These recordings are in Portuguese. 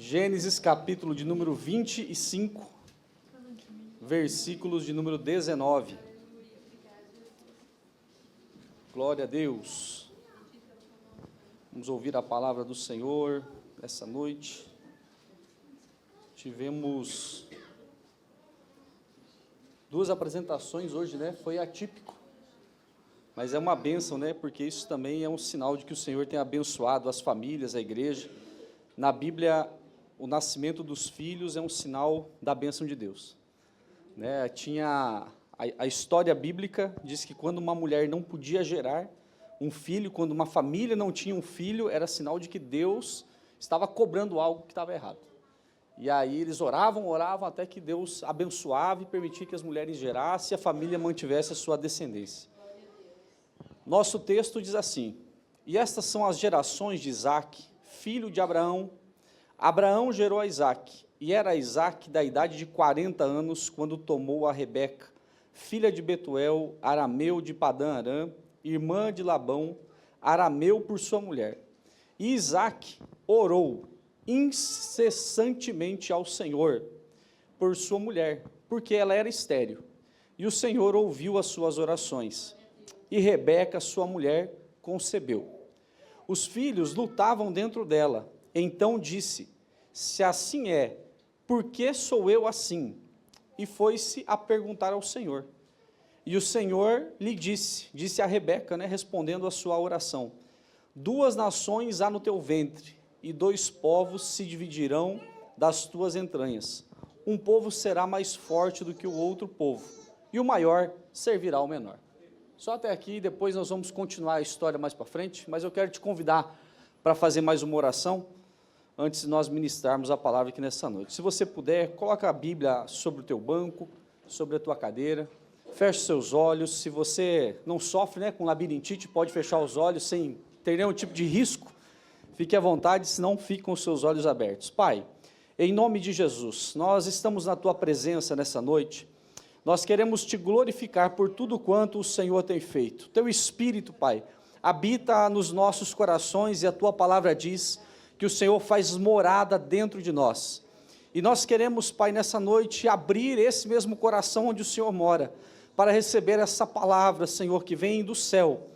Gênesis capítulo de número 25, versículos de número 19. Glória a Deus. Vamos ouvir a palavra do Senhor essa noite. Tivemos duas apresentações hoje, né? Foi atípico, mas é uma bênção, né? Porque isso também é um sinal de que o Senhor tem abençoado as famílias, a igreja. Na Bíblia, o nascimento dos filhos é um sinal da bênção de Deus, né? A história bíblica diz que quando uma mulher não podia gerar um filho, quando uma família não tinha um filho, era sinal de que Deus estava cobrando algo que estava errado. E aí eles oravam até que Deus abençoava e permitia que as mulheres gerassem e a família mantivesse a sua descendência. Nosso texto diz assim: e estas são as gerações de Isaque, filho de Abraão. Abraão gerou a Isaque, e era Isaque da idade de 40 anos, quando tomou a Rebeca, filha de Betuel, arameu de Padã Arã, irmã de Labão, arameu por sua mulher. E Isaque orou incessantemente ao Senhor por sua mulher, porque ela era estéril. E o Senhor ouviu as suas orações, e Rebeca, sua mulher, concebeu. Os filhos lutavam dentro dela. Então disse: se assim é, por que sou eu assim? E foi-se a perguntar ao Senhor. E o Senhor lhe disse a Rebeca, né, respondendo a sua oração: duas nações há no teu ventre, e dois povos se dividirão das tuas entranhas. Um povo será mais forte do que o outro povo, e o maior servirá ao menor. Só até aqui, depois nós vamos continuar a história mais para frente, mas eu quero te convidar para fazer mais uma oração, antes de nós ministrarmos a palavra aqui nessa noite. Se você puder, coloca a Bíblia sobre o teu banco, sobre a tua cadeira, feche seus olhos. Se você não sofre, né, com labirintite, pode fechar os olhos sem ter nenhum tipo de risco. Fique à vontade, senão fique com os seus olhos abertos. Pai, em nome de Jesus, nós estamos na tua presença nessa noite. Nós queremos te glorificar por tudo quanto o Senhor tem feito. Teu Espírito, Pai, habita nos nossos corações, e a tua palavra diz que o Senhor faz morada dentro de nós. E nós queremos, Pai, nessa noite, abrir esse mesmo coração onde o Senhor mora, para receber essa palavra, Senhor, que vem do céu.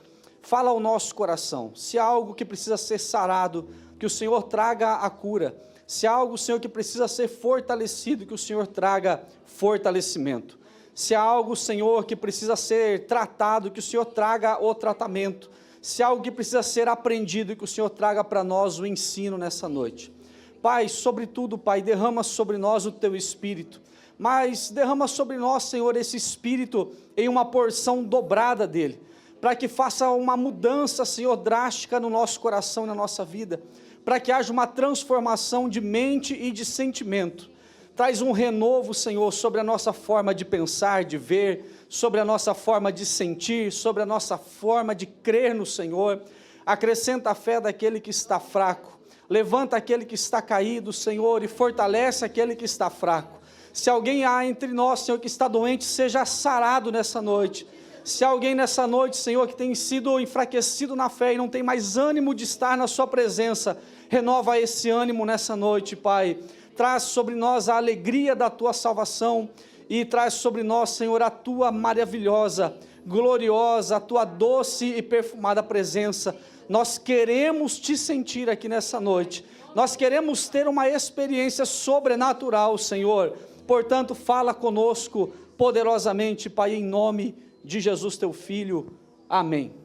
Fala ao nosso coração. Se há algo que precisa ser sarado, que o Senhor traga a cura. Se há algo, Senhor, que precisa ser fortalecido, que o Senhor traga fortalecimento. Se há algo, Senhor, que precisa ser tratado, que o Senhor traga o tratamento. Se há algo que precisa ser aprendido, que o Senhor traga para nós o ensino nessa noite. Pai, sobretudo, Pai, derrama sobre nós o Teu Espírito, mas derrama sobre nós, Senhor, esse Espírito em uma porção dobrada dEle, para que faça uma mudança, Senhor, drástica no nosso coração e na nossa vida, para que haja uma transformação de mente e de sentimento. Traz um renovo, Senhor, sobre a nossa forma de pensar, de ver, sobre a nossa forma de sentir, sobre a nossa forma de crer no Senhor. Acrescenta a fé daquele que está fraco, levanta aquele que está caído, Senhor, e fortalece aquele que está fraco. Se alguém há entre nós, Senhor, que está doente, seja sarado nessa noite. Se alguém nessa noite, Senhor, que tem sido enfraquecido na fé e não tem mais ânimo de estar na sua presença, renova esse ânimo nessa noite, Pai. Traz sobre nós a alegria da tua salvação, e traz sobre nós, Senhor, a tua maravilhosa, gloriosa, a tua doce e perfumada presença. Nós queremos te sentir aqui nessa noite, nós queremos ter uma experiência sobrenatural, Senhor. Portanto, fala conosco poderosamente, Pai, em nome de Jesus, teu Filho. Amém.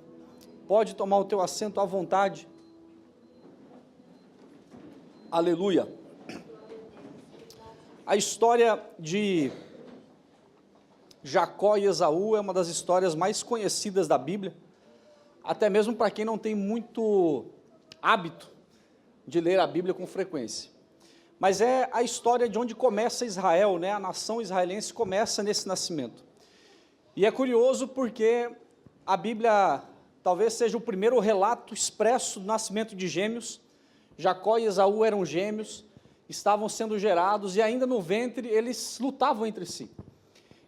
Pode tomar o teu assento à vontade. Aleluia. A história de Jacó e Esaú é uma das histórias mais conhecidas da Bíblia, até mesmo para quem não tem muito hábito de ler a Bíblia com frequência. Mas é a história de onde começa Israel, né? A nação israelense começa nesse nascimento. E é curioso porque a Bíblia talvez seja o primeiro relato expresso do nascimento de gêmeos. Jacó e Esaú eram gêmeos, estavam sendo gerados, e ainda no ventre eles lutavam entre si.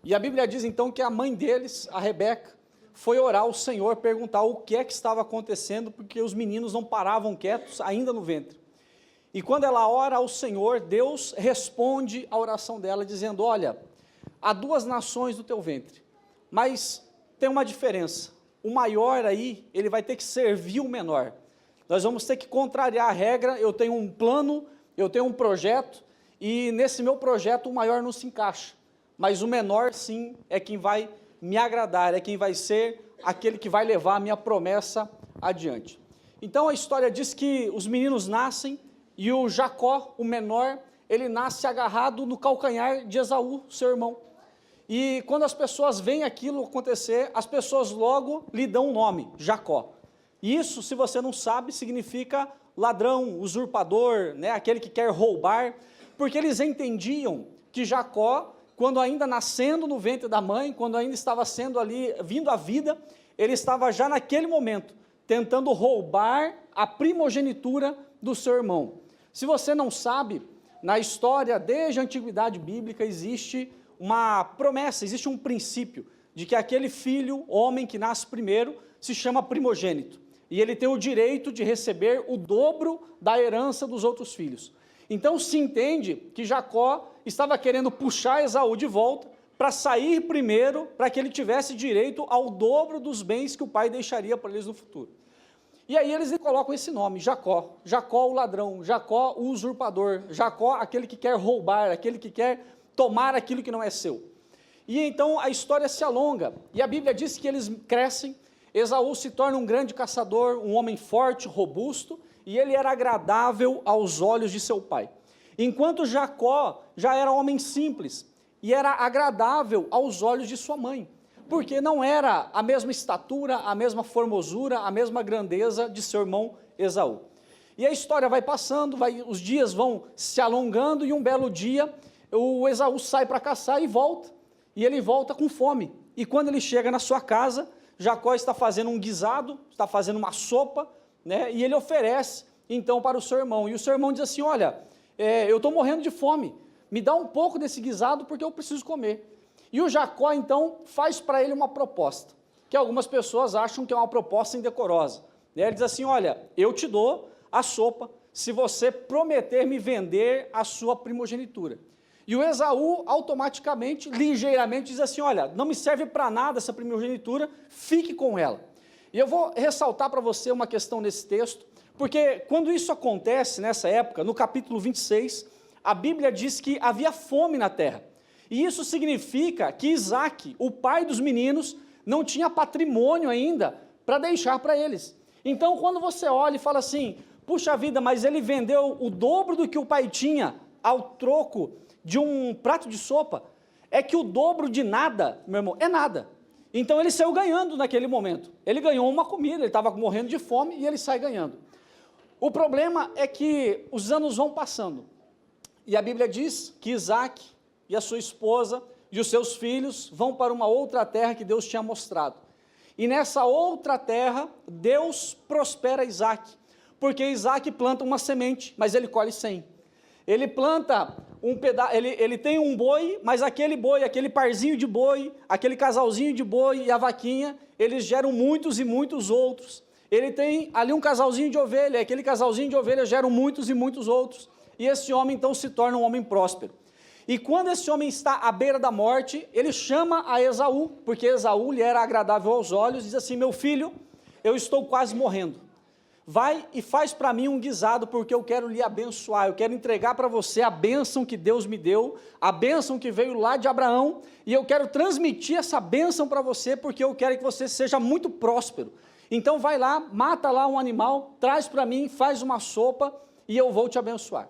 E a Bíblia diz então que a mãe deles, a Rebeca, foi orar ao Senhor, perguntar o que é que estava acontecendo, porque os meninos não paravam quietos ainda no ventre. E quando ela ora ao Senhor, Deus responde a oração dela, dizendo, olha, há 2 nações do teu ventre, mas tem uma diferença, o maior aí, ele vai ter que servir o menor, nós vamos ter que contrariar a regra, eu tenho um plano, eu tenho um projeto, e nesse meu projeto o maior não se encaixa, mas o menor sim é quem vai me agradar, é quem vai ser aquele que vai levar a minha promessa adiante. Então a história diz que os meninos nascem, e o Jacó, o menor, ele nasce agarrado no calcanhar de Esaú, seu irmão. E quando as pessoas veem aquilo acontecer, as pessoas logo lhe dão um nome, Jacó. E isso, se você não sabe, significa ladrão, usurpador, né, aquele que quer roubar, porque eles entendiam que Jacó, quando ainda nascendo no ventre da mãe, quando ainda estava sendo ali, vindo à vida, ele estava já naquele momento, tentando roubar a primogenitura do seu irmão. Se você não sabe, na história, desde a antiguidade bíblica, existe uma promessa, existe um princípio, de que aquele filho, homem que nasce primeiro, se chama primogênito, e ele tem o direito de receber o dobro da herança dos outros filhos. Então se entende que Jacó estava querendo puxar Esaú de volta, para sair primeiro, para que ele tivesse direito ao dobro dos bens que o pai deixaria para eles no futuro. E aí eles lhe colocam esse nome, Jacó, Jacó o ladrão, Jacó o usurpador, Jacó aquele que quer roubar, aquele que quer tomar aquilo que não é seu. E então a história se alonga, e a Bíblia diz que eles crescem, Esaú se torna um grande caçador, um homem forte, robusto, e ele era agradável aos olhos de seu pai. Enquanto Jacó já era homem simples, e era agradável aos olhos de sua mãe, porque não era a mesma estatura, a mesma formosura, a mesma grandeza de seu irmão Esaú. E a história vai passando, os dias vão se alongando, e um belo dia, o Esaú sai para caçar e volta, e ele volta com fome. E quando ele chega na sua casa, Jacó está fazendo um guisado, está fazendo uma sopa, né, e ele oferece, então, para o seu irmão. E o seu irmão diz assim, olha, eu estou morrendo de fome, me dá um pouco desse guisado, porque eu preciso comer. E o Jacó, então, faz para ele uma proposta, que algumas pessoas acham que é uma proposta indecorosa. Ele diz assim, olha, eu te dou a sopa, se você prometer me vender a sua primogenitura. E o Esaú, automaticamente, ligeiramente, diz assim, olha, não me serve para nada essa primogenitura, fique com ela. E eu vou ressaltar para você uma questão nesse texto, porque quando isso acontece, nessa época, no capítulo 26, a Bíblia diz que havia fome na terra. E isso significa que Isaac, o pai dos meninos, não tinha patrimônio ainda para deixar para eles. Então, quando você olha e fala assim, puxa vida, mas ele vendeu o dobro do que o pai tinha ao troco de um prato de sopa, é que o dobro de nada, meu irmão, é nada. Então ele saiu ganhando naquele momento. Ele ganhou uma comida, ele estava morrendo de fome e ele sai ganhando. O problema é que os anos vão passando. E a Bíblia diz que Isaac e a sua esposa e os seus filhos vão para uma outra terra que Deus tinha mostrado. E nessa outra terra, Deus prospera Isaac, porque Isaac planta uma semente, mas ele colhe 100. Ele planta um pedaço, ele tem um boi, mas aquele boi, aquele parzinho de boi, aquele casalzinho de boi e a vaquinha, eles geram muitos e muitos outros. Ele tem ali um casalzinho de ovelha, aquele casalzinho de ovelha geram muitos e muitos outros. E esse homem então se torna um homem próspero. E quando esse homem está à beira da morte, ele chama a Esaú, porque Esaú lhe era agradável aos olhos, diz assim, meu filho, eu estou quase morrendo. Vai e faz para mim um guisado, porque eu quero lhe abençoar, eu quero entregar para você a bênção que Deus me deu, a bênção que veio lá de Abraão, e eu quero transmitir essa bênção para você, porque eu quero que você seja muito próspero. Então vai lá, mata lá um animal, traz para mim, faz uma sopa, e eu vou te abençoar.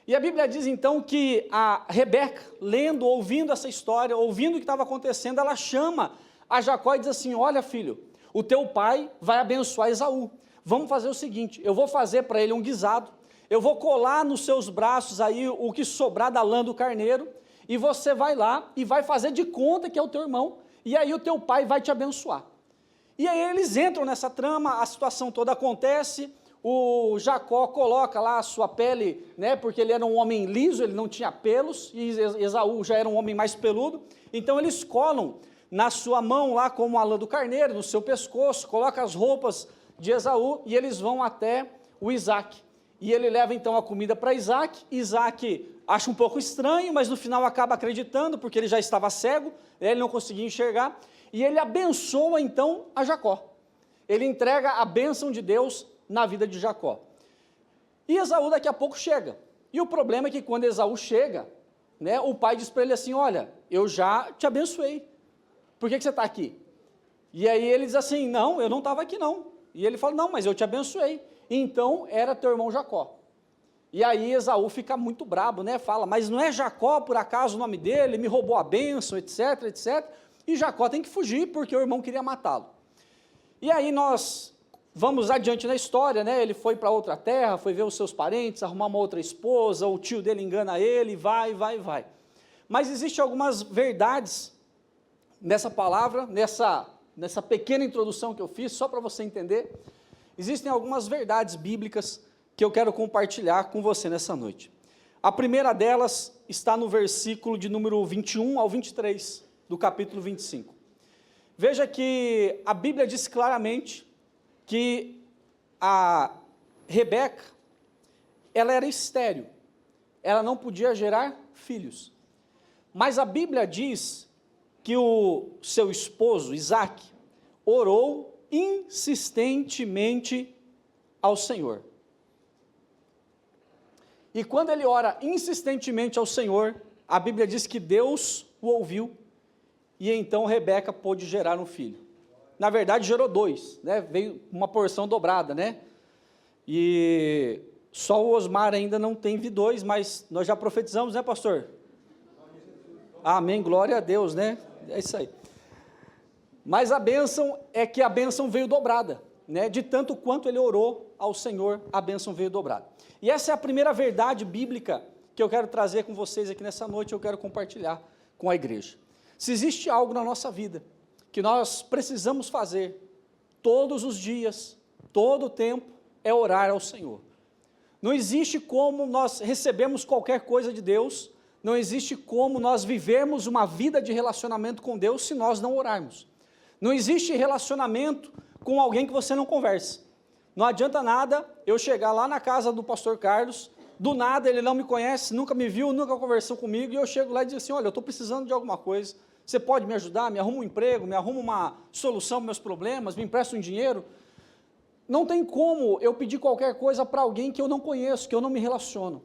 E a Bíblia diz então que a Rebeca, lendo, ouvindo essa história, ouvindo o que estava acontecendo, ela chama a Jacó e diz assim, olha filho, o teu pai vai abençoar Esaú, vamos fazer o seguinte, eu vou fazer para ele um guisado, eu vou colar nos seus braços aí o que sobrar da lã do carneiro, e você vai lá e vai fazer de conta que é o teu irmão, e aí o teu pai vai te abençoar. E aí eles entram nessa trama, a situação toda acontece, o Jacó coloca lá a sua pele, né, porque ele era um homem liso, ele não tinha pelos, e Esaú já era um homem mais peludo, então eles colam na sua mão lá como a lã do carneiro, no seu pescoço, coloca as roupas de Esaú, e eles vão até o Isaac. e ele leva então a comida para Isaac. Isaac acha um pouco estranho, mas no final acaba acreditando, porque ele já estava cego, ele não conseguia enxergar, e ele abençoa então a Jacó. Ele entrega a bênção de Deus na vida de Jacó. E Esaú daqui a pouco chega, e o problema é que quando Esaú chega, né, o pai diz para ele assim, olha, eu já te abençoei, por que você está aqui? E aí ele diz assim, não, eu não estava aqui não. E ele fala, não, mas eu te abençoei. Então era teu irmão Jacó. E aí Esaú fica muito brabo, né? Fala, mas não é Jacó por acaso o nome dele, me roubou a bênção, etc, etc. E Jacó tem que fugir porque o irmão queria matá-lo. E aí nós vamos adiante na história, né? Ele foi para outra terra, foi ver os seus parentes, arrumar uma outra esposa, o tio dele engana ele, vai. Mas existem algumas verdades nessa palavra, nessa pequena introdução que eu fiz, só para você entender. Existem algumas verdades bíblicas que eu quero compartilhar com você nessa noite. A primeira delas está no versículo de número 21 ao 23, do capítulo 25. Veja que a Bíblia diz claramente que a Rebeca, ela era estéril, ela não podia gerar filhos. Mas a Bíblia diz que o seu esposo, Isaac, orou insistentemente ao Senhor. E quando ele ora insistentemente ao Senhor, a Bíblia diz que Deus o ouviu, e então Rebeca pôde gerar um filho. Na verdade, gerou dois, né? Veio uma porção dobrada, né? E só o Osmar ainda não teve dois, mas nós já profetizamos, né, pastor? Amém, glória a Deus, né? É isso aí. Mas a bênção é que a bênção veio dobrada, né? De tanto quanto ele orou ao Senhor, a bênção veio dobrada. E essa é a primeira verdade bíblica que eu quero trazer com vocês aqui nessa noite, eu quero compartilhar com a igreja. Se existe algo na nossa vida que nós precisamos fazer todos os dias, todo o tempo, é orar ao Senhor. Não existe como nós recebemos qualquer coisa de Deus, não existe como nós vivermos uma vida de relacionamento com Deus se nós não orarmos. Não existe relacionamento com alguém que você não converse. Não adianta nada eu chegar lá na casa do pastor Carlos, do nada ele não me conhece, nunca me viu, nunca conversou comigo, e eu chego lá e digo assim, olha, eu estou precisando de alguma coisa, você pode me ajudar, me arruma um emprego, me arruma uma solução para meus problemas, me empresta um dinheiro. Não tem como eu pedir qualquer coisa para alguém que eu não conheço, que eu não me relaciono.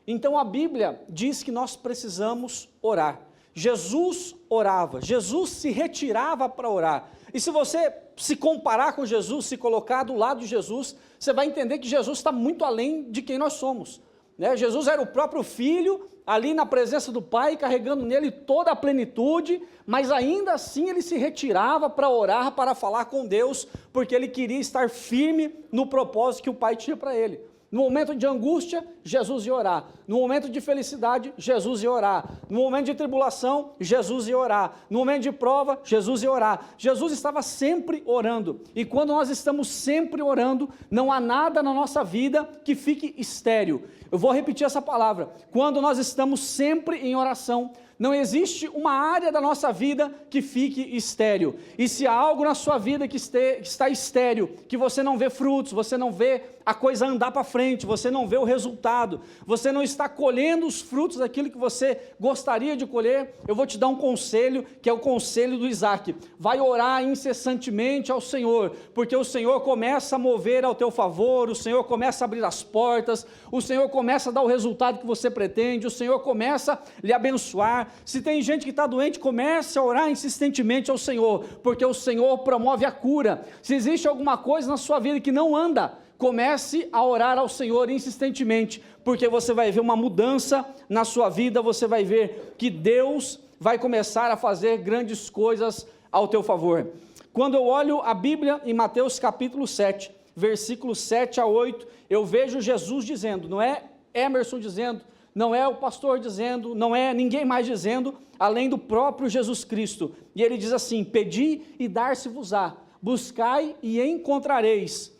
Então a Bíblia diz que nós precisamos orar. Jesus orava, Jesus se retirava para orar. E se você se comparar com Jesus, se colocar do lado de Jesus, você vai entender que Jesus está muito além de quem nós somos, né? Jesus era o próprio Filho, ali na presença do Pai, carregando nele toda a plenitude, mas ainda assim ele se retirava para orar, para falar com Deus, porque ele queria estar firme no propósito que o Pai tinha para ele. No momento de angústia, Jesus ia orar. No momento de felicidade, Jesus ia orar. No momento de tribulação, Jesus ia orar. No momento de prova, Jesus ia orar. Jesus estava sempre orando. E quando nós estamos sempre orando, não há nada na nossa vida que fique estéril. Eu vou repetir essa palavra. Quando nós estamos sempre em oração, não existe uma área da nossa vida que fique estéril. E se há algo na sua vida que está estéril, que você não vê frutos, você não vê a coisa andar para frente, você não vê o resultado, você não está colhendo os frutos daquilo que você gostaria de colher, eu vou te dar um conselho, que é o conselho do Isaac. Vai orar incessantemente ao Senhor, porque o Senhor começa a mover ao teu favor, o Senhor começa a abrir as portas, o Senhor começa a dar o resultado que você pretende, o Senhor começa a lhe abençoar. Se tem gente que está doente, comece a orar insistentemente ao Senhor, porque o Senhor promove a cura. Se existe alguma coisa na sua vida que não anda, comece a orar ao Senhor insistentemente, porque você vai ver uma mudança na sua vida, você vai ver que Deus vai começar a fazer grandes coisas ao teu favor. Quando eu olho a Bíblia em Mateus capítulo 7, versículos 7 a 8, eu vejo Jesus dizendo, não é Emerson dizendo, não é o pastor dizendo, não é ninguém mais dizendo, além do próprio Jesus Cristo. E ele diz assim, pedi e dar-se-vos-á, buscai e encontrareis,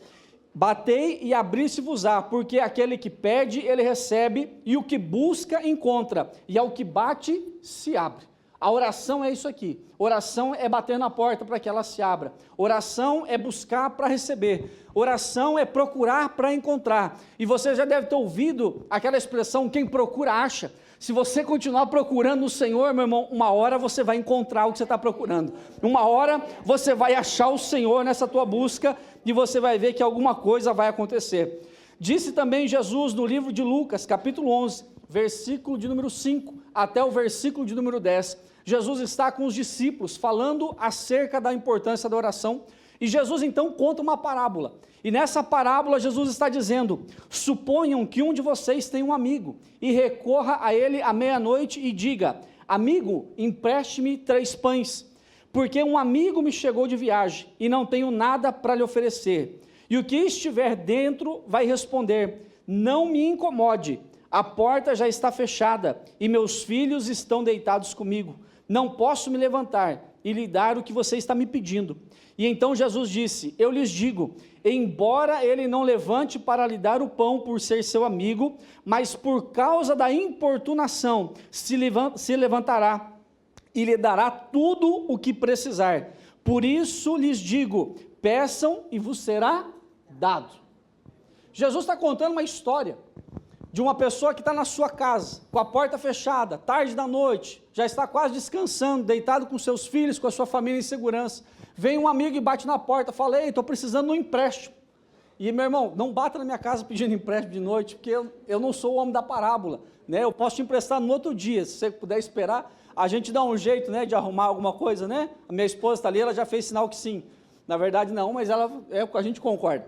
batei e abri-se-vos-á, porque aquele que pede, ele recebe, e o que busca, encontra, e ao que bate, se abre. A oração é isso aqui. Oração é bater na porta para que ela se abra. Oração é buscar para receber. Oração é procurar para encontrar. E você já deve ter ouvido aquela expressão, quem procura acha. Se você continuar procurando o Senhor, meu irmão, uma hora você vai encontrar o que você está procurando. Uma hora você vai achar o Senhor nessa tua busca e você vai ver que alguma coisa vai acontecer. Disse também Jesus no livro de Lucas, capítulo 11, versículo de número 5 até o versículo de número 10. Jesus está com os discípulos falando acerca da importância da oração. E Jesus então conta uma parábola. E nessa parábola Jesus está dizendo: suponham que um de vocês tem um amigo e recorra a ele à meia-noite e diga: amigo, empreste-me 3 pães, porque um amigo me chegou de viagem e não tenho nada para lhe oferecer. E o que estiver dentro vai responder: não me incomode, a porta já está fechada e meus filhos estão deitados comigo. Não posso me levantar e lhe dar o que você está me pedindo. E então Jesus disse: eu lhes digo, embora ele não levante para lhe dar o pão por ser seu amigo, mas por causa da importunação se levantará e lhe dará tudo o que precisar. Por isso lhes digo, peçam e vos será dado. Jesus está contando uma história de uma pessoa que está na sua casa, com a porta fechada, tarde da noite, já está quase descansando, deitado com seus filhos, com a sua família em segurança. Vem um amigo e bate na porta, fala: ei, estou precisando de um empréstimo. E meu irmão, não bata na minha casa pedindo empréstimo de noite, porque eu não sou o homem da parábola, né? Eu posso te emprestar no outro dia, se você puder esperar, a gente dá um jeito, né, de arrumar alguma coisa, né? A minha esposa está ali, ela já fez sinal que sim. Na verdade não, mas a gente concorda.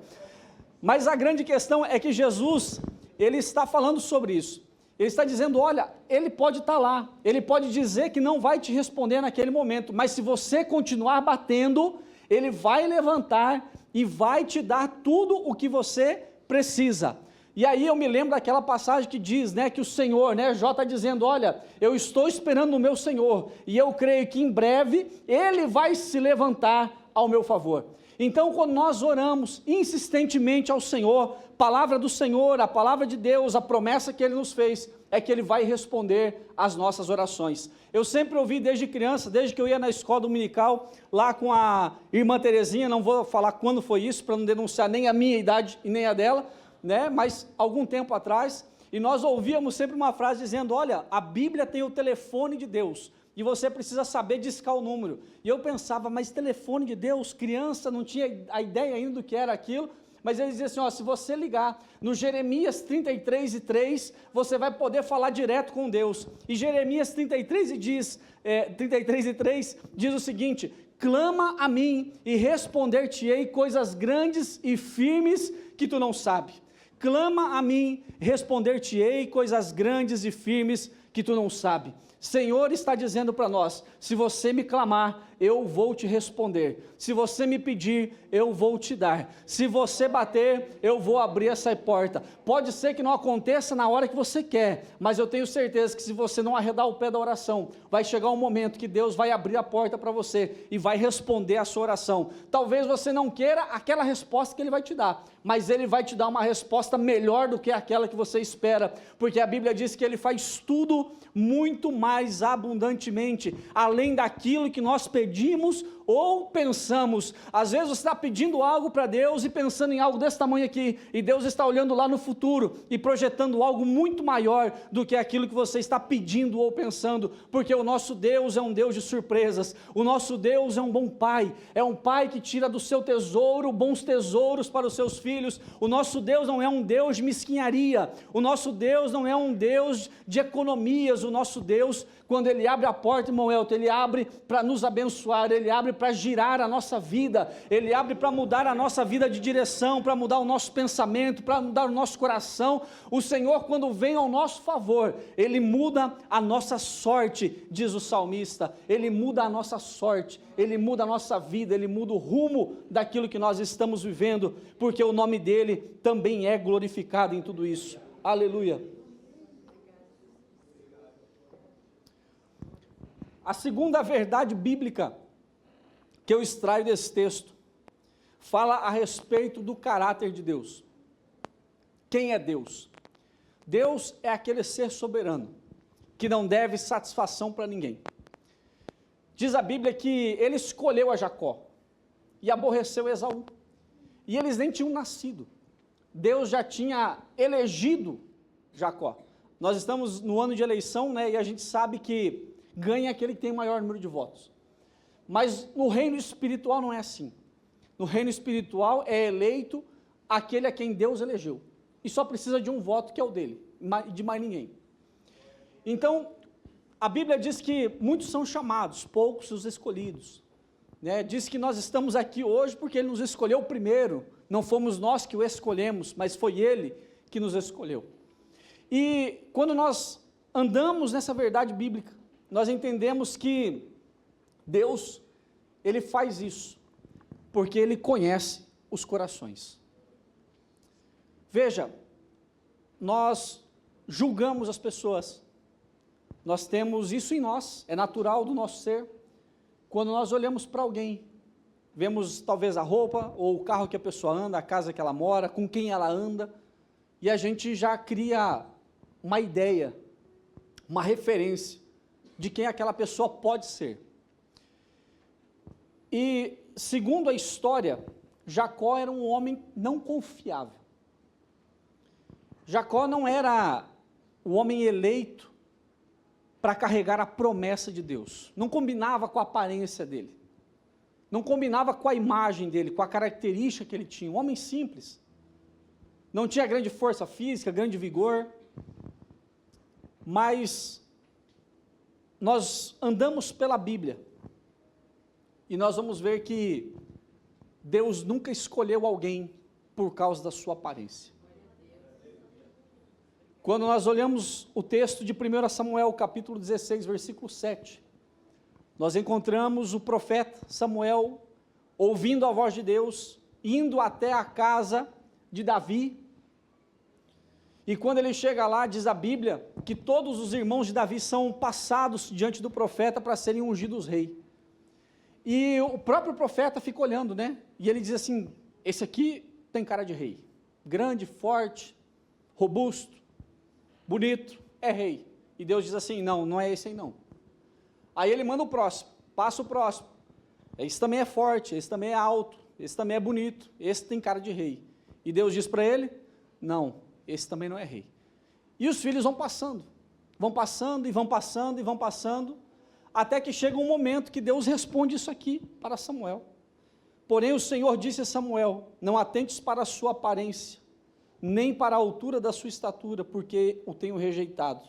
Mas a grande questão é que Jesus, ele está falando sobre isso. Ele está dizendo: olha, ele pode estar lá, ele pode dizer que não vai te responder naquele momento, mas se você continuar batendo, ele vai levantar e vai te dar tudo o que você precisa. E aí eu me lembro daquela passagem que diz, né, que o Senhor, né, Jó está dizendo: olha, eu estou esperando no meu Senhor, e eu creio que em breve ele vai se levantar ao meu favor. Então, quando nós oramos insistentemente ao Senhor, palavra do Senhor, a palavra de Deus, a promessa que Ele nos fez, é que Ele vai responder às nossas orações. Eu sempre ouvi desde criança, desde que eu ia na escola dominical, lá com a irmã Terezinha, não vou falar quando foi isso, para não denunciar nem a minha idade e nem a dela, né? Mas algum tempo atrás, e nós ouvíamos sempre uma frase dizendo: olha, a Bíblia tem o telefone de Deus, e você precisa saber discar o número. E eu pensava: mas telefone de Deus? Criança, não tinha a ideia ainda do que era aquilo, mas ele dizia assim: ó, se você ligar no Jeremias 33:3, você vai poder falar direto com Deus. E Jeremias 33:3 diz o seguinte: clama a mim e responder-te-ei coisas grandes e firmes que tu não sabes. Clama a mim, responder-te-ei coisas grandes e firmes que tu não sabes. Senhor está dizendo para nós: se você me clamar, eu vou te responder. Se você me pedir, eu vou te dar. Se você bater, eu vou abrir essa porta. Pode ser que não aconteça na hora que você quer, mas eu tenho certeza que se você não arredar o pé da oração, vai chegar um momento que Deus vai abrir a porta para você e vai responder a sua oração. Talvez você não queira aquela resposta que Ele vai te dar, mas Ele vai te dar uma resposta melhor do que aquela que você espera, porque a Bíblia diz que Ele faz tudo muito mais abundantemente, além daquilo que nós pedimos ou pensamos. Às vezes você está pedindo algo para Deus e pensando em algo desse tamanho aqui, e Deus está olhando lá no futuro e projetando algo muito maior do que aquilo que você está pedindo ou pensando, porque o nosso Deus é um Deus de surpresas. O nosso Deus é um bom Pai, é um Pai que tira do seu tesouro bons tesouros para os seus filhos. O nosso Deus não é um Deus de mesquinharia, o nosso Deus não é um Deus de economias. O nosso Deus, quando Ele abre a porta, irmão Elton, Ele abre para nos abençoar, Ele abre para girar a nossa vida, Ele abre para mudar a nossa vida de direção, para mudar o nosso pensamento, para mudar o nosso coração. O Senhor, quando vem ao nosso favor, Ele muda a nossa sorte, diz o salmista. Ele muda a nossa sorte, Ele muda a nossa vida, Ele muda o rumo daquilo que nós estamos vivendo, porque o nome dEle também é glorificado em tudo isso. Aleluia. A segunda verdade bíblica que eu extraio desse texto fala a respeito do caráter de Deus. Quem é Deus? Deus é aquele ser soberano que não deve satisfação para ninguém. diz a Bíblia que ele escolheu a Jacó e aborreceu Esaú. E eles nem tinham nascido. Deus já tinha elegido Jacó. Nós estamos no ano de eleição, né, e a gente sabe que ganha aquele que tem o maior número de votos. Mas no reino espiritual não é assim. No reino espiritual é eleito aquele a quem Deus elegeu. E só precisa de um voto, que é o dele, de mais ninguém. Então, a Bíblia diz que muitos são chamados, poucos os escolhidos. Né? Diz que nós estamos aqui hoje porque Ele nos escolheu primeiro. Não fomos nós que o escolhemos, mas foi Ele que nos escolheu. E quando nós andamos nessa verdade bíblica, nós entendemos que Deus, Ele faz isso, porque Ele conhece os corações. Veja, nós julgamos as pessoas, nós temos isso em nós, é natural do nosso ser. Quando nós olhamos para alguém, vemos talvez a roupa, ou o carro que a pessoa anda, a casa que ela mora, com quem ela anda, e a gente já cria uma ideia, uma referência de quem aquela pessoa pode ser. E, segundo a história, Jacó era um homem não confiável. Jacó não era o homem eleito para carregar a promessa de Deus. Não combinava com a aparência dele. Não combinava com a imagem dele, com a característica que ele tinha. Um homem simples. Não tinha grande força física, grande vigor. Mas nós andamos pela Bíblia e nós vamos ver que Deus nunca escolheu alguém por causa da sua aparência. Quando nós olhamos o texto de 1 Samuel, capítulo 16, versículo 7, nós encontramos o profeta Samuel ouvindo a voz de Deus, indo até a casa de Davi. E quando ele chega lá, diz a Bíblia, que todos os irmãos de Davi são passados diante do profeta para serem ungidos rei. E o próprio profeta fica olhando, né? E ele diz assim, esse aqui tem cara de rei. Grande, forte, robusto, bonito, é rei. E Deus diz assim, não, não é esse aí não. Aí ele manda o próximo, passa o próximo. Esse também é forte, esse também é alto, esse também é bonito, esse tem cara de rei. E Deus diz para ele, não, esse também não é rei. E os filhos vão passando e vão passando e vão passando, até que chega um momento que Deus responde isso aqui para Samuel. Porém o Senhor disse a Samuel, não atentes para a sua aparência, nem para a altura da sua estatura, porque o tenho rejeitado.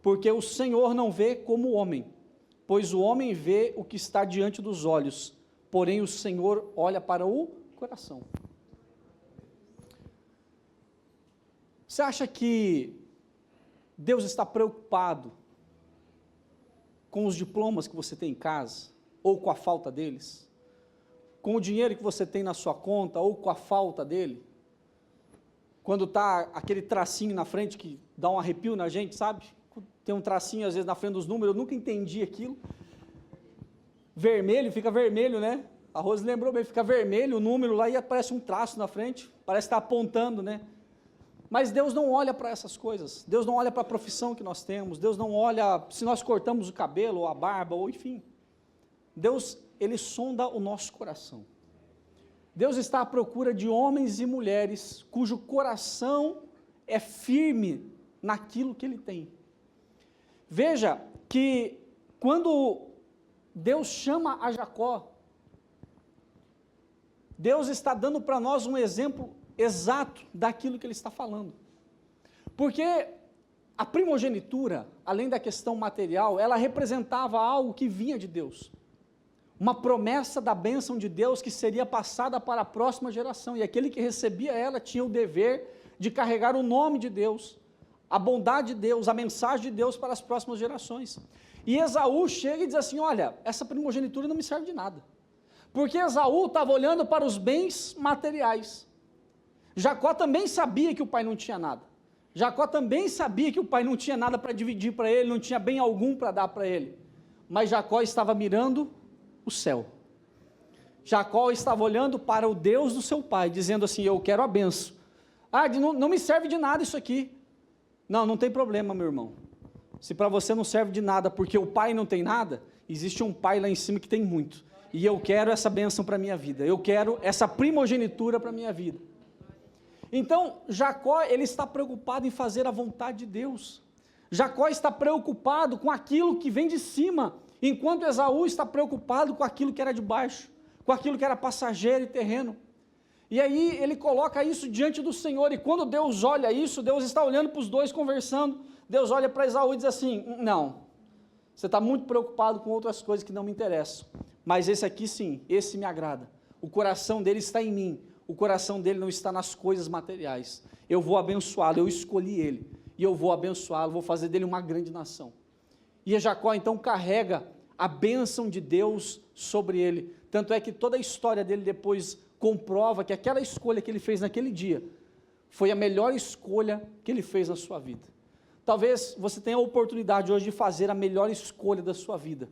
Porque o Senhor não vê como o homem, pois o homem vê o que está diante dos olhos, porém o Senhor olha para o coração. Você acha que Deus está preocupado com os diplomas que você tem em casa, ou com a falta deles? Com o dinheiro que você tem na sua conta, ou com a falta dele? Quando está aquele tracinho na frente que dá um arrepio na gente, sabe? Tem um tracinho às vezes na frente dos números, eu nunca entendi aquilo. Vermelho, fica vermelho, né? A Rose lembrou bem, fica vermelho o número lá e aparece um traço na frente, parece estar apontando, né? Mas Deus não olha para essas coisas, Deus não olha para a profissão que nós temos, Deus não olha se nós cortamos o cabelo, ou a barba, ou enfim. Deus, Ele sonda o nosso coração. Deus está à procura de homens e mulheres cujo coração é firme naquilo que Ele tem. Veja que quando Deus chama a Jacó, Deus está dando para nós um exemplo exato daquilo que Ele está falando. Porque a primogenitura, além da questão material, ela representava algo que vinha de Deus. Uma promessa da bênção de Deus que seria passada para a próxima geração, e aquele que recebia ela tinha o dever de carregar o nome de Deus, a bondade de Deus, a mensagem de Deus para as próximas gerações. E Esaú chega e diz assim, olha, essa primogenitura não me serve de nada, porque Esaú estava olhando para os bens materiais. Jacó também sabia que o pai não tinha nada, Jacó também sabia que o pai não tinha nada para dividir para ele, não tinha bem algum para dar para ele, mas Jacó estava mirando o céu. Jacó estava olhando para o Deus do seu pai, dizendo assim, eu quero a benção. Ah, não me serve de nada isso aqui. Não tem problema, meu irmão. Se para você não serve de nada porque o pai não tem nada, existe um pai lá em cima que tem muito, e eu quero essa bênção para a minha vida, eu quero essa primogenitura para a minha vida. Então, Jacó, ele está preocupado em fazer a vontade de Deus. Jacó está preocupado com aquilo que vem de cima, enquanto Esaú está preocupado com aquilo que era de baixo, com aquilo que era passageiro e terreno. E aí ele coloca isso diante do Senhor, e quando Deus olha isso, Deus está olhando para os dois conversando, Deus olha para Esaú e diz assim, não, você está muito preocupado com outras coisas que não me interessam, mas esse aqui sim, esse me agrada, o coração dele está em mim, o coração dele não está nas coisas materiais, eu vou abençoá-lo, eu escolhi ele, e eu vou abençoá-lo, vou fazer dele uma grande nação. E Jacó então carrega a bênção de Deus sobre ele, tanto é que toda a história dele depois comprova que aquela escolha que ele fez naquele dia, foi a melhor escolha que ele fez na sua vida. Talvez você tenha a oportunidade hoje de fazer a melhor escolha da sua vida,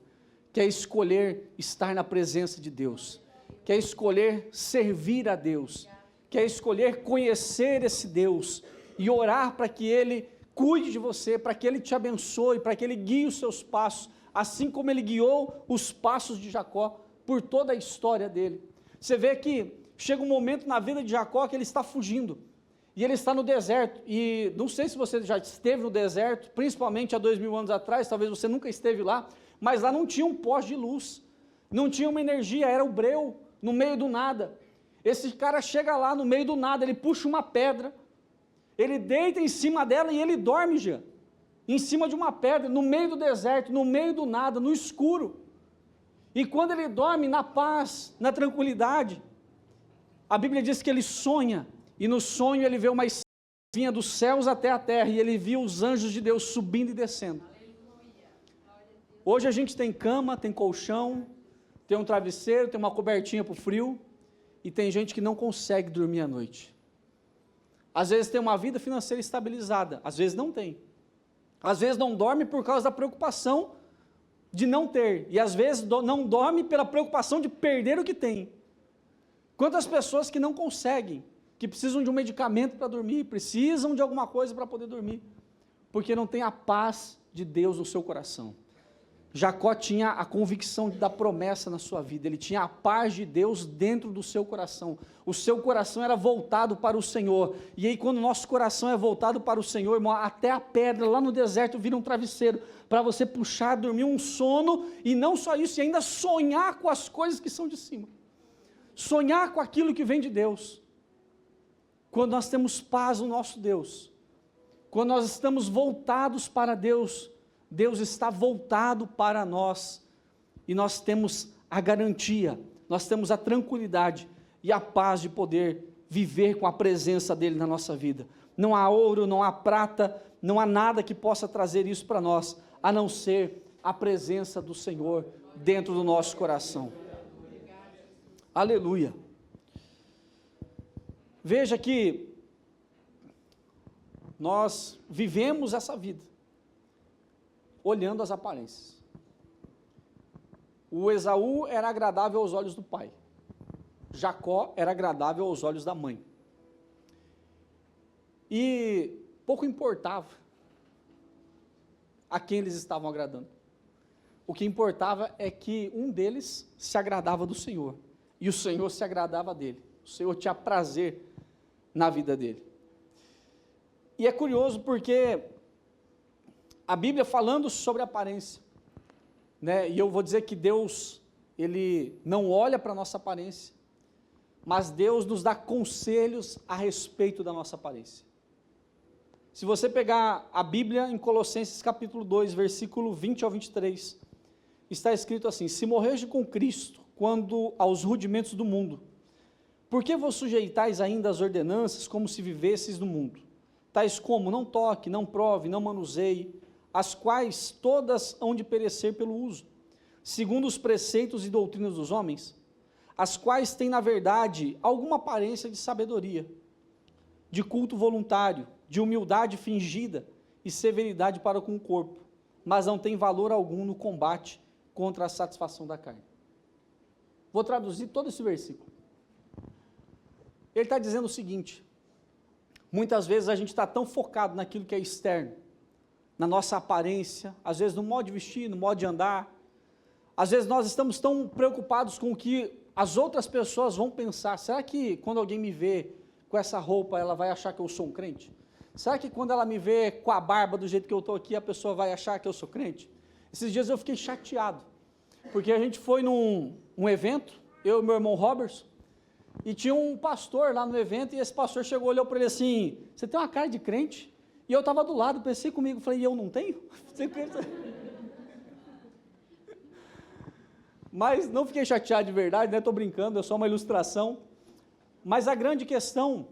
que é escolher estar na presença de Deus, que é escolher servir a Deus, que é escolher conhecer esse Deus, e orar para que Ele cuide de você, para que Ele te abençoe, para que Ele guie os seus passos, assim como Ele guiou os passos de Jacó, por toda a história dele. Você vê que chega um momento na vida de Jacó que ele está fugindo, e ele está no deserto, e não sei se você já esteve no deserto, principalmente há 2000 anos atrás, talvez você nunca esteve lá, mas lá não tinha um poste de luz, não tinha uma energia, era o breu, no meio do nada. Esse cara chega lá no meio do nada, ele puxa uma pedra, ele deita em cima dela e ele dorme já, em cima de uma pedra, no meio do deserto, no meio do nada, no escuro. E quando ele dorme na paz, na tranquilidade, a Bíblia diz que ele sonha, e no sonho ele vê uma escada que vinha dos céus até a terra, e ele viu os anjos de Deus subindo e descendo. Hoje a gente tem cama, tem colchão, tem um travesseiro, tem uma cobertinha para o frio, e tem gente que não consegue dormir à noite. Às vezes tem uma vida financeira estabilizada, às vezes não tem. Às vezes não dorme por causa da preocupação de não ter, e às vezes não dorme pela preocupação de perder o que tem. Quantas pessoas que não conseguem, que precisam de um medicamento para dormir, precisam de alguma coisa para poder dormir, porque não tem a paz de Deus no seu coração. Jacó tinha a convicção da promessa na sua vida, ele tinha a paz de Deus dentro do seu coração, o seu coração era voltado para o Senhor, e aí quando o nosso coração é voltado para o Senhor, irmão, até a pedra lá no deserto vira um travesseiro, para você puxar, dormir um sono, e não só isso, e ainda sonhar com as coisas que são de cima, sonhar com aquilo que vem de Deus. Quando nós temos paz no nosso Deus, quando nós estamos voltados para Deus, Deus está voltado para nós, e nós temos a garantia, nós temos a tranquilidade e a paz de poder viver com a presença dEle na nossa vida. Não há ouro, não há prata, não há nada que possa trazer isso para nós, a não ser a presença do Senhor dentro do nosso coração. Aleluia. Veja que nós vivemos essa vida olhando as aparências. O Esaú era agradável aos olhos do pai, Jacó era agradável aos olhos da mãe, e pouco importava a quem eles estavam agradando. O que importava é que um deles se agradava do Senhor, e o Senhor se agradava dele, o Senhor tinha prazer na vida dele. E é curioso porque a Bíblia falando sobre aparência, né, e eu vou dizer que Deus, Ele não olha para a nossa aparência, mas Deus nos dá conselhos a respeito da nossa aparência. Se você pegar a Bíblia em Colossenses capítulo 2, versículo 20 ao 23, está escrito assim: se morreres com Cristo, quando aos rudimentos do mundo, por que vos sujeitais ainda às ordenanças, como se vivesseis no mundo? Tais como, não toque, não prove, não manuseie, as quais todas hão de perecer pelo uso, segundo os preceitos e doutrinas dos homens, as quais têm, na verdade, alguma aparência de sabedoria, de culto voluntário, de humildade fingida e severidade para com o corpo, mas não tem valor algum no combate contra a satisfação da carne. Vou traduzir todo esse versículo. Ele está dizendo o seguinte: muitas vezes a gente está tão focado naquilo que é externo, na nossa aparência, às vezes no modo de vestir, no modo de andar, Às vezes nós estamos tão preocupados com o que as outras pessoas vão pensar. Será que quando alguém me vê com essa roupa, ela vai achar que eu sou um crente? Será que quando ela me vê com a barba do jeito que eu estou aqui, a pessoa vai achar que eu sou crente? Esses dias eu fiquei chateado, porque a gente foi num evento, eu e meu irmão Robertson, e tinha um pastor lá no evento, e esse pastor chegou, olhou para ele assim, você tem uma cara de crente? E eu estava do lado, pensei comigo, falei, e eu não tenho? Mas não fiquei chateado de verdade, né? Estou brincando, é só uma ilustração. Mas a grande questão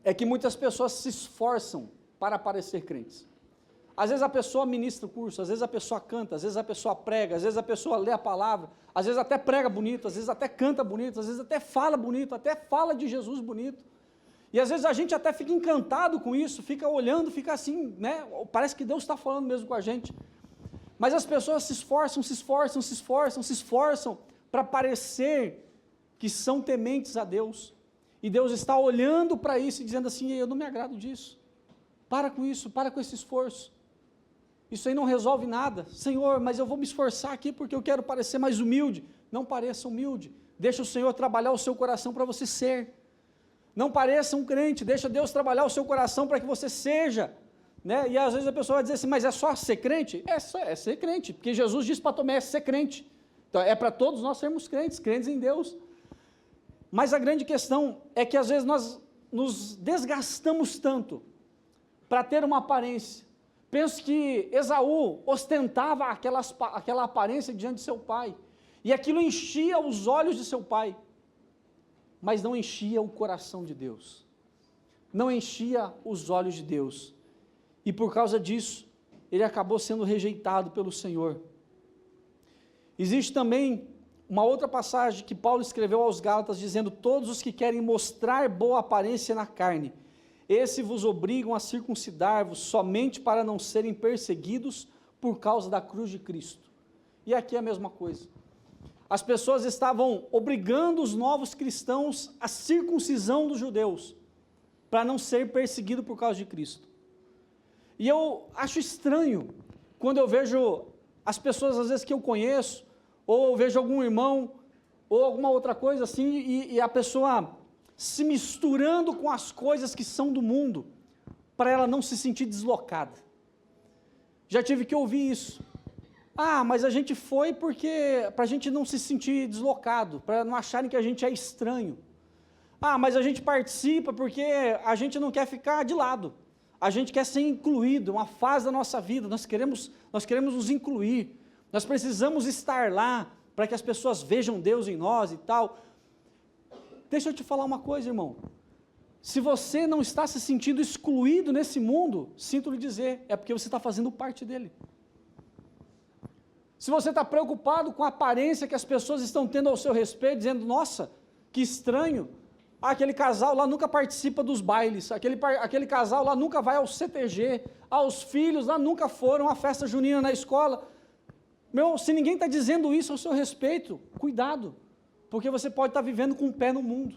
é que muitas pessoas se esforçam para parecer crentes. Às vezes a pessoa ministra o curso, às vezes a pessoa canta, às vezes a pessoa prega, às vezes a pessoa lê a palavra, às vezes até prega bonito, às vezes até canta bonito, às vezes até fala bonito, até fala de Jesus bonito. E às vezes a gente até fica encantado com isso, fica olhando, fica assim, né? Parece que Deus está falando mesmo com a gente. Mas as pessoas se esforçam para parecer que são tementes a Deus. E Deus está olhando para isso e dizendo assim, eu não me agrado disso. Para com isso, para com esse esforço. Isso aí não resolve nada. Senhor, mas eu vou me esforçar aqui porque eu quero parecer mais humilde. Não pareça humilde. Deixa o Senhor trabalhar o seu coração para você ser. Não pareça um crente. Deixa Deus trabalhar o seu coração para que você seja. Né? E às vezes a pessoa vai dizer assim, mas é só ser crente? É ser crente. Porque Jesus disse para Tomé, é ser crente. Então é para todos nós sermos crentes, crentes em Deus. Mas a grande questão é que às vezes nós nos desgastamos tanto para ter uma aparência. Penso que Esaú ostentava aquela aparência diante de seu pai, e aquilo enchia os olhos de seu pai, mas não enchia o coração de Deus, não enchia os olhos de Deus, e por causa disso, ele acabou sendo rejeitado pelo Senhor. Existe também uma outra passagem que Paulo escreveu aos Gálatas, dizendo, todos os que querem mostrar boa aparência na carne, esses vos obrigam a circuncidar-vos somente para não serem perseguidos por causa da cruz de Cristo. E aqui é a mesma coisa. As pessoas estavam obrigando os novos cristãos à circuncisão dos judeus, para não ser perseguido por causa de Cristo. E eu acho estranho, quando eu vejo as pessoas, às vezes, que eu conheço, ou eu vejo algum irmão, ou alguma outra coisa assim, e a pessoa se misturando com as coisas que são do mundo, para ela não se sentir deslocada. Já tive que ouvir isso. Mas a gente foi porque, para a gente não se sentir deslocado, para não acharem que a gente é estranho. Mas a gente participa porque a gente não quer ficar de lado. A gente quer ser incluído, uma fase da nossa vida, nós queremos nos incluir. Nós precisamos estar lá, para que as pessoas vejam Deus em nós e tal. Deixa eu te falar uma coisa, irmão. Se você não está se sentindo excluído nesse mundo, sinto lhe dizer, é porque você está fazendo parte dele. Se você está preocupado com a aparência que as pessoas estão tendo ao seu respeito, dizendo, nossa, que estranho, aquele casal lá nunca participa dos bailes, aquele casal lá nunca vai ao CTG, os filhos lá nunca foram à festa junina na escola. Se ninguém está dizendo isso ao seu respeito, cuidado. Porque você pode estar vivendo com um pé no mundo.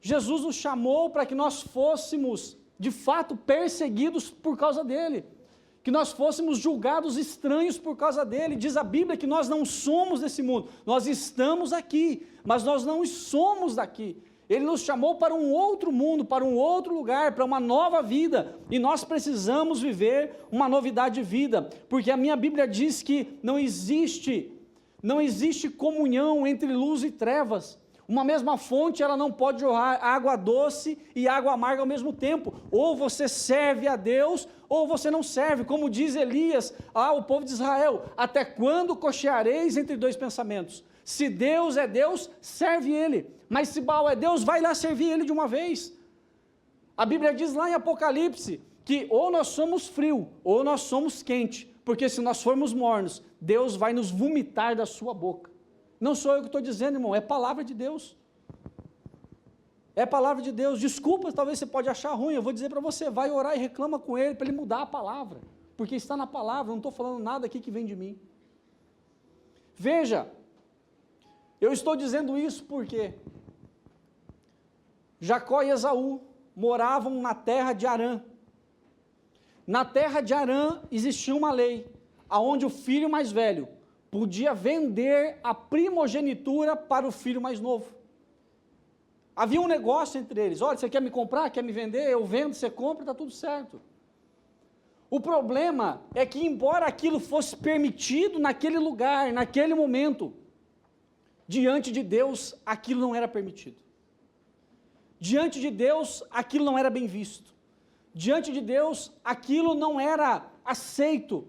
Jesus nos chamou para que nós fôssemos, de fato, perseguidos por causa dele, que nós fôssemos julgados estranhos por causa dele. Diz a Bíblia que nós não somos desse mundo, nós estamos aqui, mas nós não somos daqui. Ele nos chamou para um outro mundo, para um outro lugar, para uma nova vida, e nós precisamos viver uma novidade de vida, porque a minha Bíblia diz que não existe comunhão entre luz e trevas. Uma mesma fonte, ela não pode jorrar água doce e água amarga ao mesmo tempo. Ou você serve a Deus, ou você não serve. Como diz Elias ao povo de Israel, até quando cocheareis entre dois pensamentos? Se Deus é Deus, serve Ele. Mas se Baal é Deus, vai lá servir Ele de uma vez. A Bíblia diz lá em Apocalipse, que ou nós somos frio, ou nós somos quente. Porque se nós formos mornos, Deus vai nos vomitar da sua boca. Não sou eu que estou dizendo, irmão, é palavra de Deus. É palavra de Deus. Desculpa, talvez você pode achar ruim, eu vou dizer para você, vai orar e reclama com Ele, para Ele mudar a palavra. Porque está na palavra, não estou falando nada aqui que vem de mim. Veja, eu estou dizendo isso porque Jacó e Esaú moravam na terra de Harã. Na terra de Harã existia uma lei, aonde o filho mais velho podia vender a primogenitura para o filho mais novo. Havia um negócio entre eles. Olha, você quer me comprar, quer me vender? Eu vendo, você compra, está tudo certo. O problema é que, embora aquilo fosse permitido naquele lugar, naquele momento, diante de Deus, aquilo não era permitido. Diante de Deus, aquilo não era bem visto. Diante de Deus, aquilo não era aceito.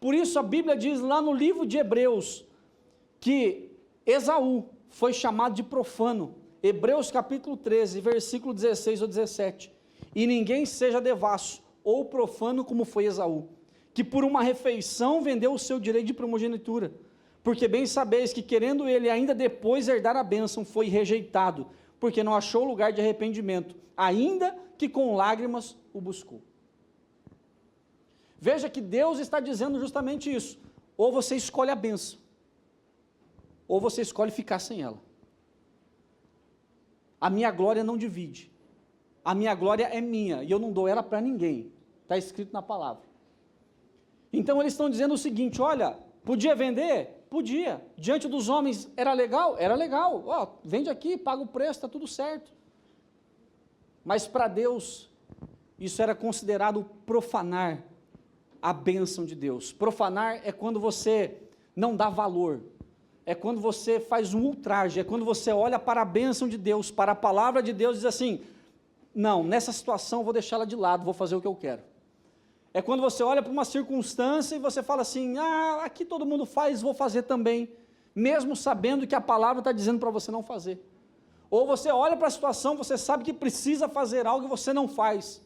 Por isso a Bíblia diz lá no livro de Hebreus, que Esaú foi chamado de profano. Hebreus capítulo 13, versículo 16 ou 17. E ninguém seja devasso ou profano como foi Esaú, que por uma refeição vendeu o seu direito de primogenitura. Porque bem sabeis que, querendo ele ainda depois herdar a bênção, foi rejeitado, porque não achou lugar de arrependimento, ainda que com lágrimas o buscou. Veja que Deus está dizendo justamente isso: ou você escolhe a bênção, ou você escolhe ficar sem ela. A minha glória não divide, a minha glória é minha, e eu não dou ela para ninguém, está escrito na palavra. Então eles estão dizendo o seguinte: olha, podia vender? Podia. Diante dos homens era legal? Era legal. Ó, vende aqui, paga o preço, está tudo certo. Mas para Deus, isso era considerado profanar a bênção de Deus. Profanar é quando você não dá valor, é quando você faz um ultraje, é quando você olha para a bênção de Deus, para a palavra de Deus e diz assim: não, nessa situação eu vou deixá-la de lado, vou fazer o que eu quero. É quando você olha para uma circunstância e você fala assim: ah, aqui todo mundo faz, vou fazer também, mesmo sabendo que a palavra está dizendo para você não fazer. Ou você olha para a situação, você sabe que precisa fazer algo e você não faz,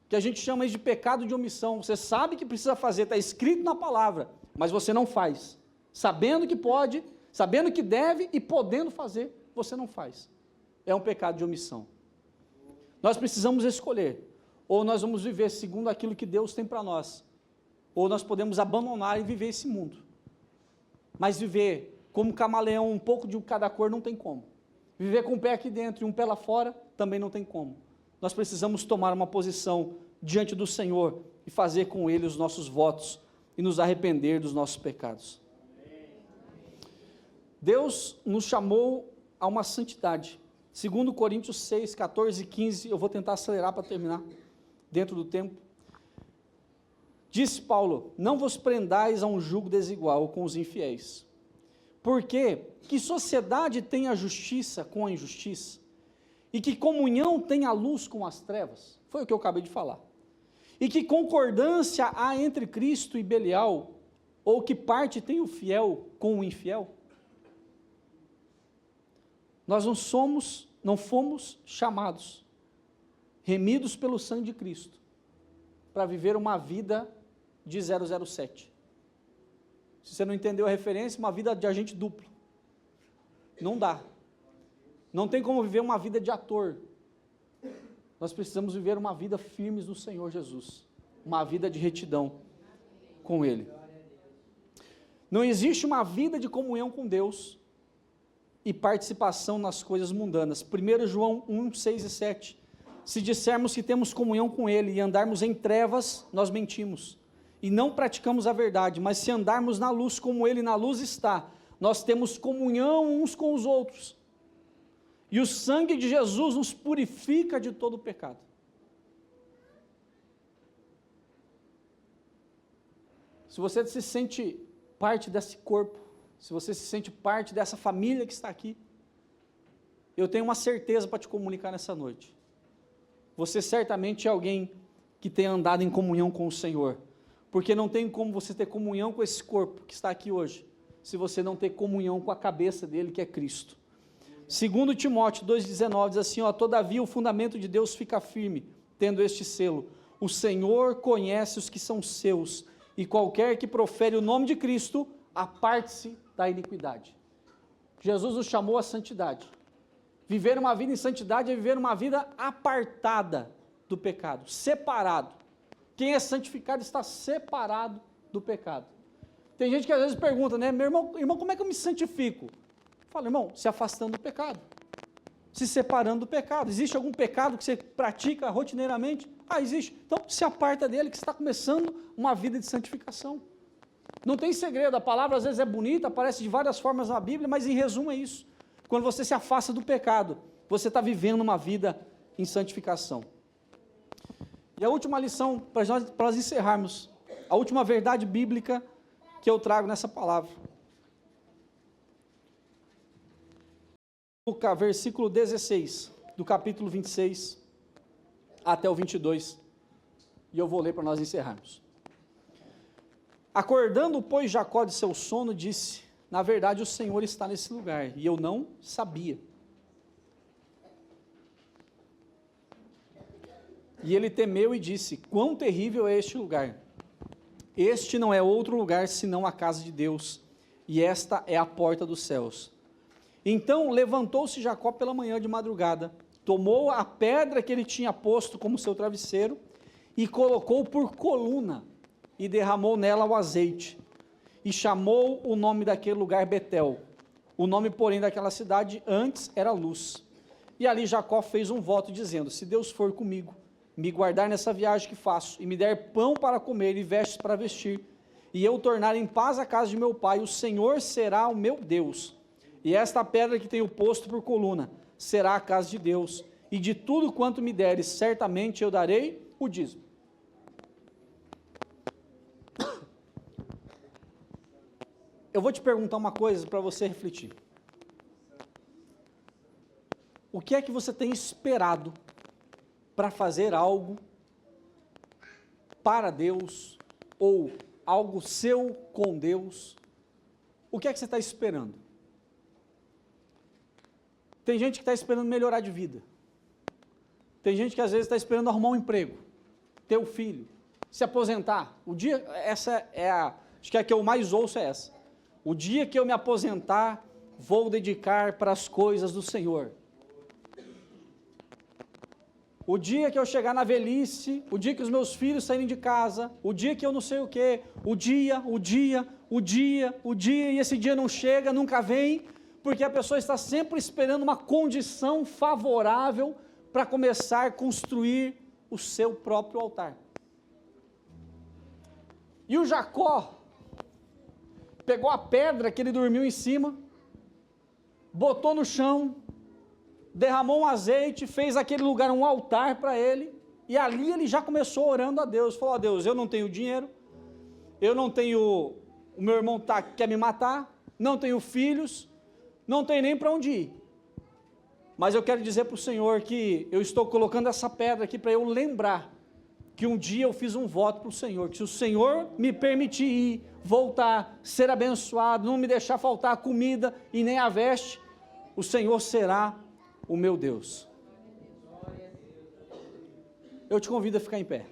que a gente chama de pecado de omissão. Você sabe que precisa fazer, está escrito na palavra, mas você não faz, sabendo que pode, sabendo que deve e podendo fazer, você não faz. É um pecado de omissão. Nós precisamos escolher: ou nós vamos viver segundo aquilo que Deus tem para nós, ou nós podemos abandonar e viver esse mundo. Mas viver como camaleão, um pouco de cada cor, não tem como. Viver com um pé aqui dentro e um pé lá fora, também não tem como. Nós precisamos tomar uma posição diante do Senhor e fazer com Ele os nossos votos e nos arrepender dos nossos pecados. Deus nos chamou a uma santidade. 2 Coríntios 6, 14 e 15, eu vou tentar acelerar para terminar dentro do tempo. Disse Paulo: não vos prendais a um jugo desigual com os infiéis. Porque que sociedade tem a justiça com a injustiça? E que comunhão tem a luz com as trevas? Foi o que eu acabei de falar. E que concordância há entre Cristo e Belial? Ou que parte tem o fiel com o infiel? Nós não fomos chamados, remidos pelo sangue de Cristo, para viver uma vida de 007. Se você não entendeu a referência, uma vida de agente duplo. Não dá. Não tem como viver uma vida de ator. Nós precisamos viver uma vida firmes no Senhor Jesus, uma vida de retidão com Ele. Não existe uma vida de comunhão com Deus e participação nas coisas mundanas. 1 João 1, 6 e 7. Se dissermos que temos comunhão com Ele e andarmos em trevas, nós mentimos e não praticamos a verdade. Mas se andarmos na luz como Ele na luz está, nós temos comunhão uns com os outros. E o sangue de Jesus nos purifica de todo o pecado. Se você se sente parte desse corpo, se você se sente parte dessa família que está aqui, eu tenho uma certeza para te comunicar nessa noite. Você certamente é alguém que tem andado em comunhão com o Senhor, porque não tem como você ter comunhão com esse corpo que está aqui hoje, se você não ter comunhão com a cabeça dele, que é Cristo. 2 Timóteo 2,19 diz assim: todavia o fundamento de Deus fica firme, tendo este selo: o Senhor conhece os que são seus, e qualquer que profere o nome de Cristo, aparte-se da iniquidade. Jesus nos chamou à santidade. Viver uma vida em santidade é viver uma vida apartada do pecado, separado. Quem é santificado está separado do pecado. Tem gente que às vezes pergunta, né, meu irmão, como é que eu me santifico? Fala, irmão, se afastando do pecado, se separando do pecado. Existe algum pecado que você pratica rotineiramente? Existe. Então, se aparta dele, que você está começando uma vida de santificação. Não tem segredo, a palavra às vezes é bonita, aparece de várias formas na Bíblia, mas em resumo é isso. Quando você se afasta do pecado, você está vivendo uma vida em santificação. E a última lição, para nós encerrarmos, a última verdade bíblica que eu trago nessa palavra. Versículo 16, do capítulo 26, até o 22, e eu vou ler para nós encerrarmos. Acordando, pois, Jacó de seu sono, disse: na verdade o Senhor está nesse lugar, e eu não sabia. E ele temeu e disse: quão terrível é este lugar! Este não é outro lugar senão a casa de Deus, e esta é a porta dos céus. Então levantou-se Jacó pela manhã de madrugada, tomou a pedra que ele tinha posto como seu travesseiro, e colocou por coluna, e derramou nela o azeite, e chamou o nome daquele lugar Betel. O nome, porém, daquela cidade antes era Luz. E ali Jacó fez um voto, dizendo: se Deus for comigo, me guardar nessa viagem que faço, e me der pão para comer e vestes para vestir, e eu tornar em paz a casa de meu pai, o Senhor será o meu Deus. E esta pedra que tenho posto por coluna será a casa de Deus, e de tudo quanto me deres, certamente eu darei o dízimo. Eu vou te perguntar uma coisa para você refletir. O que é que você tem esperado para fazer algo para Deus, ou algo seu com Deus? O que é que você está esperando? Tem gente que está esperando melhorar de vida. Tem gente que às vezes está esperando arrumar um emprego, ter um filho, se aposentar. Acho que a que eu mais ouço é essa. O dia que eu me aposentar, vou dedicar para as coisas do Senhor. O dia que eu chegar na velhice, o dia que os meus filhos saírem de casa, o dia que eu não sei o quê, o dia, e esse dia não chega, nunca vem, porque a pessoa está sempre esperando uma condição favorável para começar a construir o seu próprio altar. E o Jacó pegou a pedra que ele dormiu em cima, botou no chão, derramou um azeite, fez aquele lugar um altar para ele, e ali ele já começou orando a Deus, falou: Deus, eu não tenho dinheiro, eu não tenho, o meu irmão quer me matar, não tenho filhos, não tenho nem para onde ir, mas eu quero dizer para o Senhor que eu estou colocando essa pedra aqui para eu lembrar que um dia eu fiz um voto para o Senhor, que se o Senhor me permitir ir, voltar, ser abençoado, não me deixar faltar a comida e nem a veste, o Senhor será o meu Deus. Eu te convido a ficar em pé.